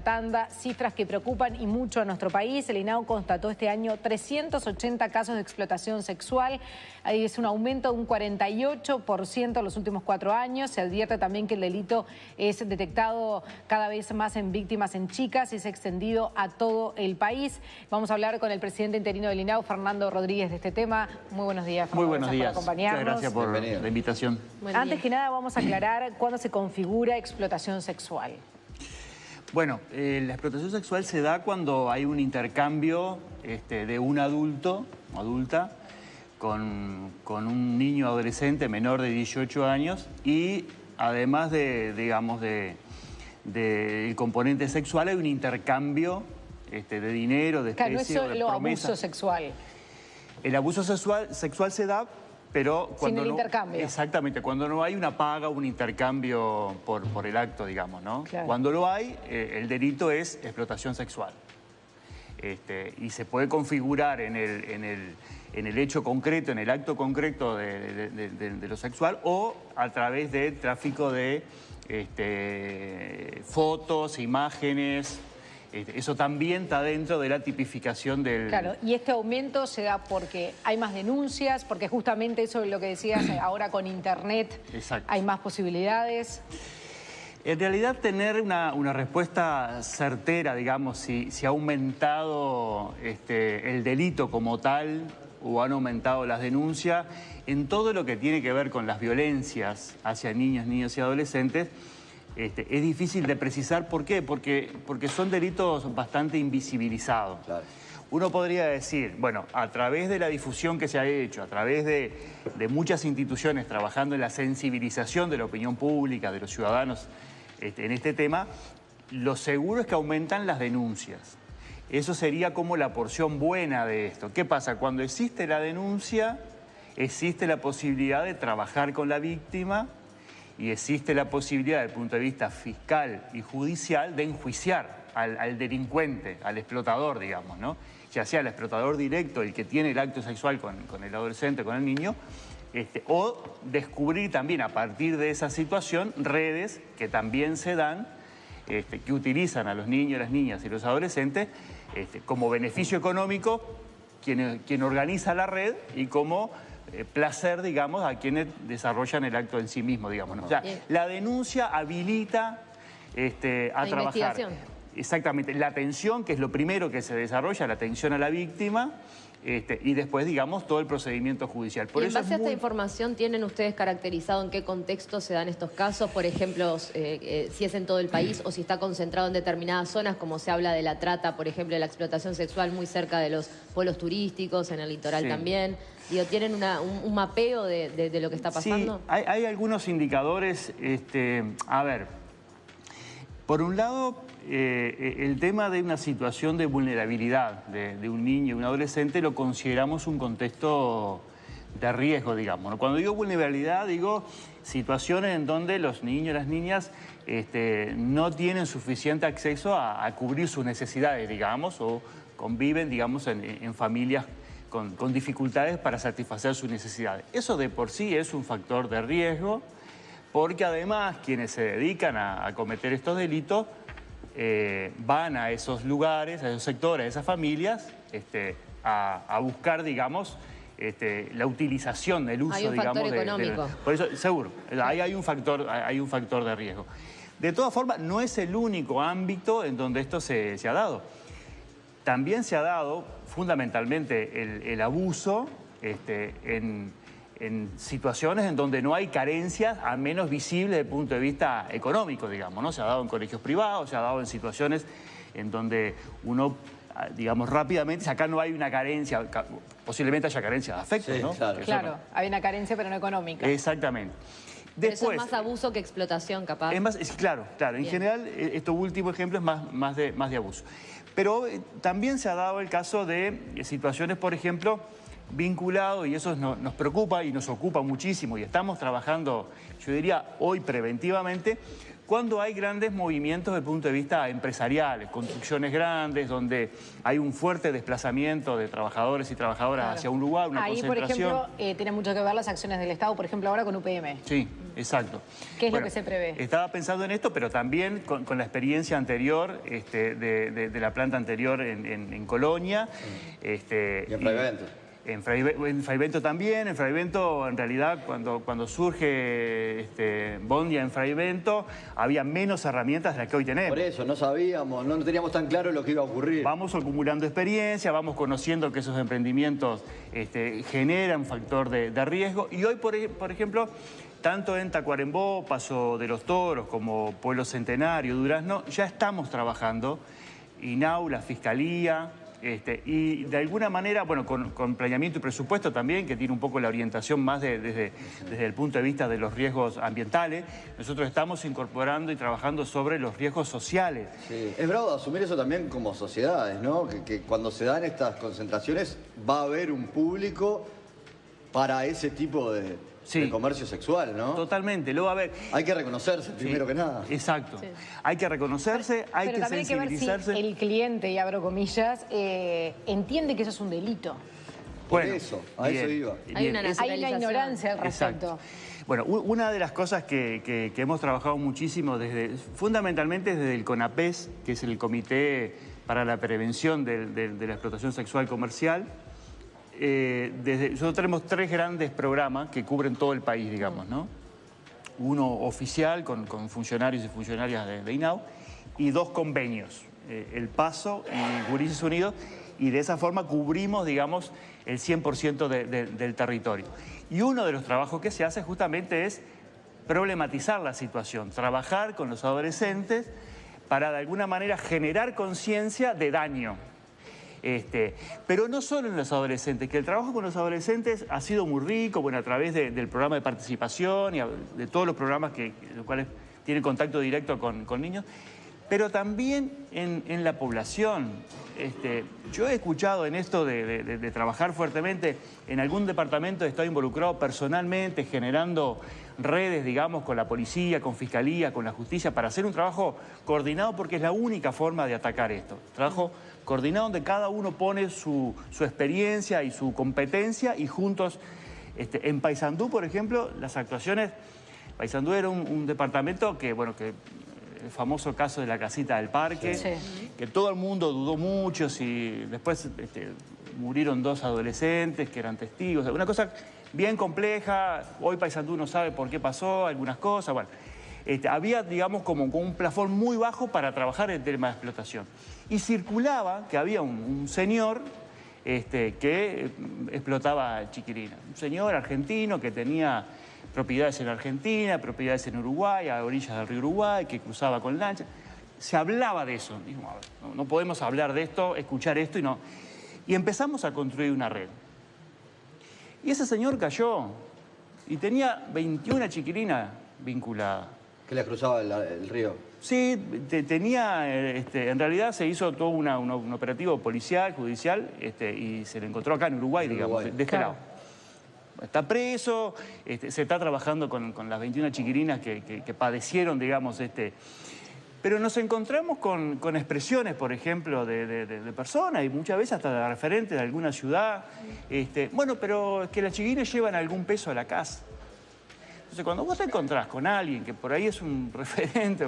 tanda. Cifras que preocupan y mucho a nuestro país. El INAU constató este año 380 casos de explotación sexual. Ahí es un aumento de un 48% en los últimos 4 años. Se advierte también que el delito es detectado cada vez más en víctimas en chicas y se ha extendido a todo el país. Vamos a hablar con el presidente interino del INAU, Fernando Rodríguez, de este tema. Muy buenos días, Fernando. Muy buenos días. Por acompañarnos. Muchas gracias por la invitación. Antes que nada, vamos a aclarar cuándo se configura explotación sexual. Bueno, la explotación sexual se da cuando hay un intercambio de un adulto o adulta con un niño adolescente menor de 18 años y además del componente sexual hay un intercambio de dinero, de especie, claro, no es de solo promesa. abuso sexual. El abuso sexual se da, pero cuando sin el intercambio. Exactamente, cuando no hay una paga, un intercambio por el acto, digamos, ¿no? Claro. Cuando lo hay, el delito es explotación sexual. Y se puede configurar en el hecho concreto, en el acto concreto de lo sexual o a través de tráfico de fotos, imágenes. Eso también está dentro de la tipificación del... Claro, y este aumento se da porque hay más denuncias, porque justamente eso es lo que decías, ahora con Internet. Exacto. Hay más posibilidades. En realidad tener una respuesta certera, digamos, si ha aumentado el delito como tal o han aumentado las denuncias, en todo lo que tiene que ver con las violencias hacia niños y adolescentes, es difícil de precisar. ¿Por qué? Porque son delitos bastante invisibilizados. Claro. Uno podría decir, bueno, a través de la difusión que se ha hecho, a través de muchas instituciones trabajando en la sensibilización de la opinión pública, de los ciudadanos en este tema, lo seguro es que aumentan las denuncias. Eso sería como la porción buena de esto. ¿Qué pasa? Cuando existe la denuncia, existe la posibilidad de trabajar con la víctima y existe la posibilidad, desde el punto de vista fiscal y judicial, de enjuiciar al delincuente, al explotador, digamos, ¿no? Ya sea el explotador directo, el que tiene el acto sexual con el adolescente, con el niño, o descubrir también a partir de esa situación redes que también se dan, que utilizan a los niños, las niñas y los adolescentes como beneficio económico quien organiza la red y como placer, digamos, a quienes desarrollan el acto en sí mismo, digamos, ¿no? O sea, la denuncia habilita a trabajar. Exactamente, la atención, que es lo primero que se desarrolla, la atención a la víctima, y después, digamos, todo el procedimiento judicial. Por eso en base a esta información, ¿tienen ustedes caracterizado en qué contexto se dan estos casos? Por ejemplo, si es en todo el país o si está concentrado en determinadas zonas, como se habla de la trata, por ejemplo, de la explotación sexual muy cerca de los pueblos turísticos, en el litoral también. Digo, ¿tienen un mapeo de lo que está pasando? Sí, hay algunos indicadores. A ver, por un lado, el tema de una situación de vulnerabilidad de un niño y un adolescente lo consideramos un contexto de riesgo, digamos, ¿no? Cuando digo vulnerabilidad, digo situaciones en donde los niños y las niñas no tienen suficiente acceso a cubrir sus necesidades, digamos, o conviven, digamos, en familias con dificultades para satisfacer sus necesidades. Eso de por sí es un factor de riesgo, porque además quienes se dedican a cometer estos delitos van a esos lugares, a esos sectores, a esas familias, a buscar, digamos, la utilización, el uso, hay un digamos, factor económico. por eso, seguro, ahí hay un factor de riesgo. De todas formas, no es el único ámbito en donde esto se ha dado. También se ha dado, fundamentalmente, el abuso en situaciones en donde no hay carencias, al menos visibles desde el punto de vista económico, digamos, ¿no? Se ha dado en colegios privados, se ha dado en situaciones en donde uno, digamos, rápidamente, si acá no hay una carencia, posiblemente haya carencia de afecto, ¿no? Claro, hay una carencia pero no económica. Exactamente. Después, eso es más abuso que explotación, capaz. Claro. En general, este último ejemplo es más de abuso. Pero también se ha dado el caso de situaciones, por ejemplo, vinculado, y eso nos preocupa y nos ocupa muchísimo, y estamos trabajando, yo diría, hoy preventivamente, cuando hay grandes movimientos desde el punto de vista empresarial, construcciones grandes, donde hay un fuerte desplazamiento de trabajadores y trabajadoras hacia un lugar, una ahí, concentración. por ejemplo, tiene mucho que ver las acciones del Estado, por ejemplo, ahora con UPM. Sí, exacto. ¿Qué es lo que se prevé? Estaba pensando en esto, pero también con la experiencia anterior de la planta anterior en Colonia. Y en Fraivento. En Fraivento también. En Fraivento, en realidad, cuando surge Bondia en Fraivento, había menos herramientas de las que hoy tenemos. Por eso, no sabíamos, no teníamos tan claro lo que iba a ocurrir. Vamos acumulando experiencia, vamos conociendo que esos emprendimientos generan factor de riesgo. Y hoy, por ejemplo, tanto en Tacuarembó, Paso de los Toros, como Pueblo Centenario, Durazno, ya estamos trabajando, INAU, la Fiscalía, y de alguna manera, bueno, con planeamiento y presupuesto también, que tiene un poco la orientación más desde el punto de vista de los riesgos ambientales, nosotros estamos incorporando y trabajando sobre los riesgos sociales. Sí. Es bravo asumir eso también como sociedades, ¿no? Que cuando se dan estas concentraciones va a haber un público para ese tipo de comercio sexual, ¿no? Totalmente. Luego, a ver, hay que reconocerse primero que nada. Exacto. Sí. Hay que reconocerse, hay que sensibilizarse. Pero también hay que ver si el cliente, y abro comillas, entiende que eso es un delito. Bueno, eso, a eso iba. Hay una ignorancia al respecto. Exacto. Bueno, una de las cosas que hemos trabajado muchísimo, fundamentalmente desde el CONAPES, que es el Comité para la Prevención de la Explotación Sexual Comercial, nosotros tenemos 3 grandes programas que cubren todo el país, digamos, ¿no? Uno oficial con funcionarios y funcionarias de INAU y 2 convenios, El Paso y Gurises Unidos, y de esa forma cubrimos, digamos, el 100% del territorio. Y uno de los trabajos que se hace justamente es problematizar la situación, trabajar con los adolescentes para de alguna manera generar conciencia de daño. Pero no solo en los adolescentes, que el trabajo con los adolescentes ha sido muy rico, bueno, a través del programa de participación y de todos los programas los cuales tienen contacto directo con niños, pero también en la población. Yo he escuchado en esto de trabajar fuertemente, en algún departamento he estado involucrado personalmente, generando redes, digamos, con la policía, con fiscalía, con la justicia, para hacer un trabajo coordinado, porque es la única forma de atacar esto. Trabajo coordinado donde cada uno pone su experiencia y su competencia y juntos, en Paysandú, por ejemplo, las actuaciones. Paysandú era un departamento que, bueno, que el famoso caso de la casita del parque, que todo el mundo dudó mucho, si después murieron 2 adolescentes que eran testigos, una cosa bien compleja. Hoy Paysandú no sabe por qué pasó, algunas cosas, bueno. Había, digamos, como un plafón muy bajo para trabajar el tema de explotación. Y circulaba que había un señor que explotaba chiquilinas. Un señor argentino que tenía propiedades en Argentina, propiedades en Uruguay, a orillas del río Uruguay, que cruzaba con lancha. Se hablaba de eso. Dijimos, a ver, no podemos hablar de esto, escuchar esto y no. Y empezamos a construir una red. Y ese señor cayó y tenía 21 chiquilinas vinculadas. ¿Que le cruzaba el río? Sí, tenía, en realidad se hizo todo un operativo policial, judicial, y se le encontró acá en Uruguay, digamos, de este lado. Está preso, se está trabajando con las 21 chiquilinas que padecieron, digamos, Pero nos encontramos con expresiones, por ejemplo, de personas, y muchas veces hasta de referentes de alguna ciudad. Bueno, pero es que las chiquilinas llevan algún peso a la casa. Entonces, cuando vos te encontrás con alguien que por ahí es un referente,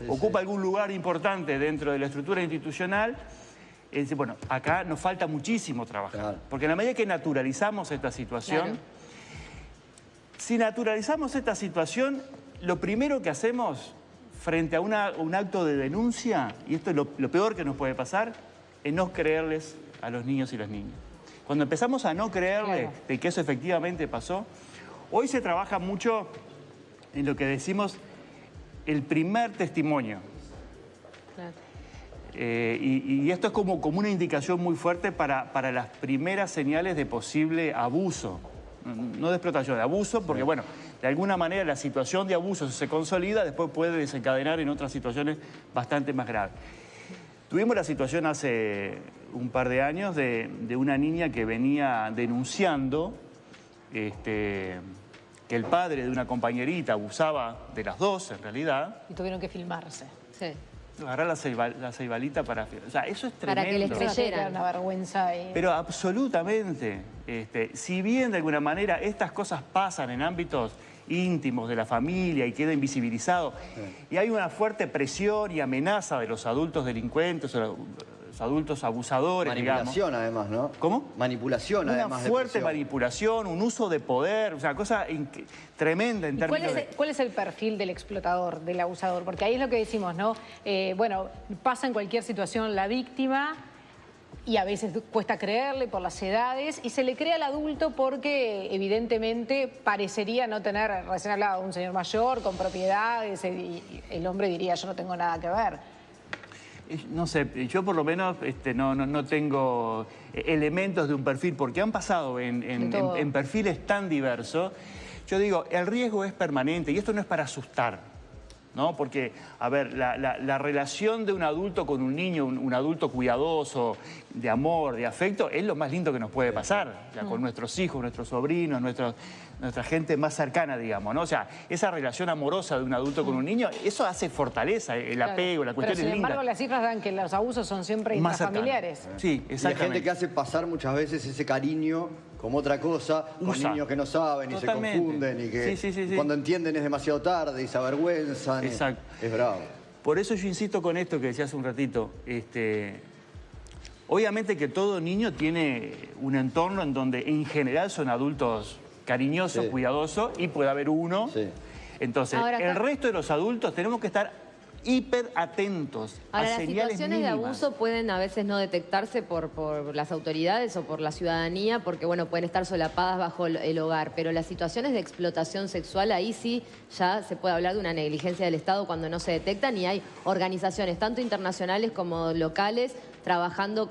ocupa algún lugar importante dentro de la estructura institucional, bueno, acá nos falta muchísimo trabajar. Claro. Porque en la medida que naturalizamos esta situación, si naturalizamos esta situación, lo primero que hacemos frente a un acto de denuncia, y esto es lo peor que nos puede pasar, es no creerles a los niños y las niñas. Cuando empezamos a no creerles de que eso efectivamente pasó, hoy se trabaja mucho en lo que decimos el primer testimonio. Claro. Y esto es como una indicación muy fuerte para las primeras señales de posible abuso. No de explotación, de abuso, porque bueno, de alguna manera la situación de abuso, si se consolida, después puede desencadenar en otras situaciones bastante más graves. Tuvimos la situación hace un par de años de una niña que venía denunciando que el padre de una compañerita abusaba de las dos, en realidad. Y tuvieron que filmarse. Sí. Agarrar la ceibalita para... O sea, eso es tremendo. Para que les creyeran. Una vergüenza. Pero absolutamente. Si bien de alguna manera estas cosas pasan en ámbitos íntimos de la familia y queda invisibilizado, y hay una fuerte presión y amenaza de los adultos delincuentes o los adultos abusadores, manipulación, además, ¿no? ¿Cómo? Manipulación, una además. Una fuerte manipulación, un uso de poder, o sea, cosa tremenda en términos de... ¿Cuál es el perfil del explotador, del abusador? Porque ahí es lo que decimos, ¿no? Bueno, pasa en cualquier situación la víctima y a veces cuesta creerle por las edades y se le cree al adulto porque evidentemente parecería no tener, recién hablaba de un señor mayor con propiedades y el hombre diría yo no tengo nada que ver. No sé, yo por lo menos no tengo elementos de un perfil, porque han pasado en perfiles tan diversos. Yo digo, el riesgo es permanente y esto no es para asustar, ¿no? Porque, a ver, la relación de un adulto con un niño, un adulto cuidadoso, de amor, de afecto, es lo más lindo que nos puede pasar, ya, con nuestros hijos, nuestros sobrinos, nuestra gente más cercana, digamos, ¿no? O sea, esa relación amorosa de un adulto con un niño, eso hace fortaleza, el apego, la cuestión es linda. Sin embargo, las cifras dan que los abusos son siempre intrafamiliares. Sí, exactamente. Y hay gente que hace pasar muchas veces ese cariño como otra cosa, con niños que no saben y se confunden y que cuando entienden es demasiado tarde y se avergüenzan. Exacto. Es bravo. Por eso yo insisto con esto que decía hace un ratito. Obviamente que todo niño tiene un entorno en donde en general son adultos cariñosos, cuidadosos, y puede haber uno. Entonces, ahora, el resto de los adultos tenemos que estar hiper atentos a señales mínimas. Ahora, las situaciones de abuso pueden a veces no detectarse por las autoridades o por la ciudadanía, porque bueno, pueden estar solapadas bajo el hogar, pero las situaciones de explotación sexual, ahí sí ya se puede hablar de una negligencia del Estado cuando no se detectan, y hay organizaciones tanto internacionales como locales trabajando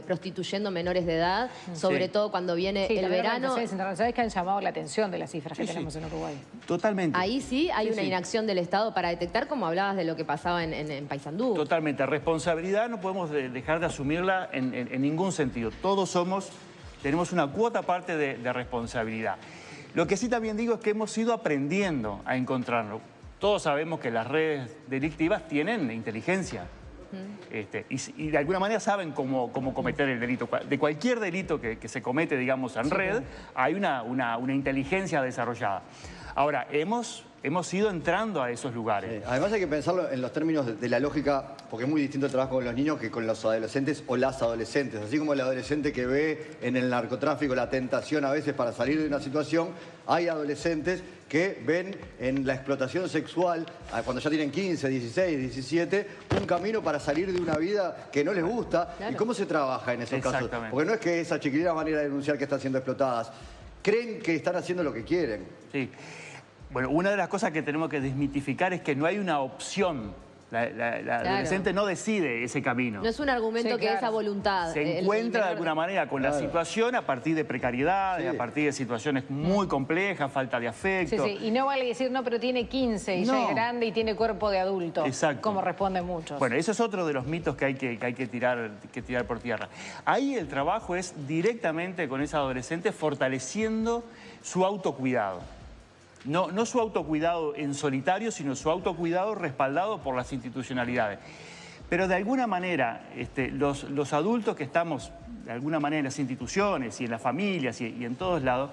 prostituyendo menores de edad, sobre todo cuando viene el verano. Organizaciones internacionales que han llamado la atención de las cifras que tenemos en Uruguay. Totalmente. Ahí sí hay una inacción del Estado para detectar, como hablabas de lo que pasaba en Paysandú. Totalmente. Responsabilidad no podemos dejar de asumirla en ningún sentido. Todos tenemos una cuota aparte de responsabilidad. Lo que sí también digo es que hemos ido aprendiendo a encontrarlo. Todos sabemos que las redes delictivas tienen inteligencia. Y de alguna manera saben cómo cometer el delito. De cualquier delito que se comete, digamos, en red, hay una inteligencia desarrollada. Ahora, hemos ido entrando a esos lugares. Además hay que pensarlo en los términos de la lógica, porque es muy distinto el trabajo con los niños que con los adolescentes o las adolescentes. Así como el adolescente que ve en el narcotráfico la tentación a veces para salir de una situación, hay adolescentes que ven en la explotación sexual, cuando ya tienen 15, 16, 17, un camino para salir de una vida que no les gusta. ¿Y cómo se trabaja en esos casos? Porque no es que esa chiquilina van a ir a denunciar que están siendo explotadas. Creen que están haciendo lo que quieren. Sí. Bueno, una de las cosas que tenemos que desmitificar es que no hay una opción. La adolescente no decide ese camino. No es un argumento que es a voluntad. Se encuentra de alguna manera con la situación a partir de precariedades, a partir de situaciones muy complejas, falta de afecto. Y no vale decir, no, pero tiene 15 y ya es grande y tiene cuerpo de adulto. Exacto. Como responden muchos. Bueno, eso es otro de los mitos que hay que tirar por tierra. Ahí el trabajo es directamente con esa adolescente fortaleciendo su autocuidado. No su autocuidado en solitario, sino su autocuidado respaldado por las institucionalidades. Pero de alguna manera, los adultos que estamos, de alguna manera, en las instituciones y en las familias y en todos lados,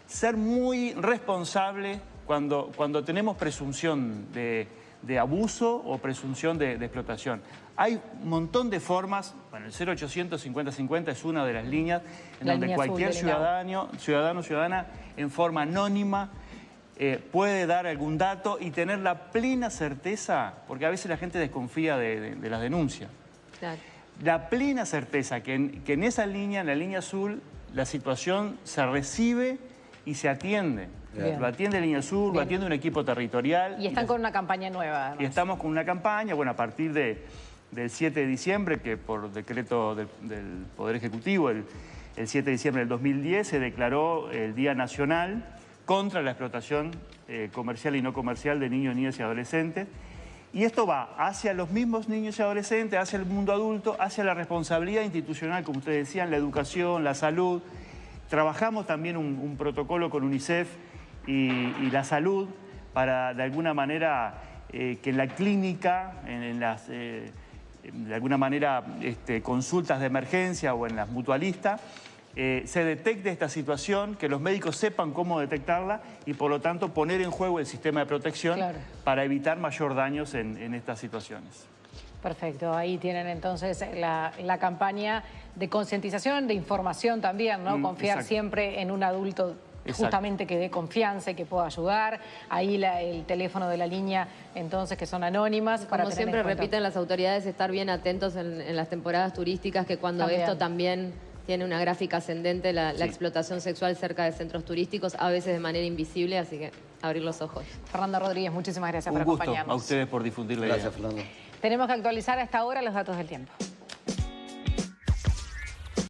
ser muy responsables cuando tenemos presunción de abuso o presunción de explotación. Hay un montón de formas, bueno, el 0800 5050 es una de las líneas en donde cualquier ciudadano, ciudadana, en forma anónima, puede dar algún dato y tener la plena certeza, porque a veces la gente desconfía de las denuncias. Claro. La plena certeza que en esa línea, en la línea azul, la situación se recibe y se atiende. Lo atiende Línea Azul, lo atiende un equipo territorial. Y están con una campaña nueva, además. Y estamos con una campaña, bueno, a partir del 7 de diciembre, que por decreto del Poder Ejecutivo, el 7 de diciembre del 2010, se declaró el Día Nacional contra la explotación comercial y no comercial de niños, niñas y adolescentes. Y esto va hacia los mismos niños y adolescentes, hacia el mundo adulto, hacia la responsabilidad institucional, como ustedes decían, la educación, la salud. Trabajamos también un protocolo con UNICEF y la salud para, de alguna manera, que en la clínica, de alguna manera, consultas de emergencia o en las mutualistas, se detecte esta situación, que los médicos sepan cómo detectarla y, por lo tanto, poner en juego el sistema de protección para evitar mayor daños en estas situaciones. Perfecto, ahí tienen entonces la campaña de concientización, de información también, ¿no? Confiar siempre en un adulto justamente que dé confianza y que pueda ayudar. Ahí el teléfono de la línea, entonces, que son anónimas. Como siempre repiten las autoridades, estar bien atentos en las temporadas turísticas, que cuando esto también tiene una gráfica ascendente, la explotación sexual cerca de centros turísticos, a veces de manera invisible, así que abrir los ojos. Fernando Rodríguez, muchísimas gracias por acompañarnos. A ustedes por difundir la idea. Gracias, Fernando. Tenemos que actualizar a esta hora los datos del tiempo.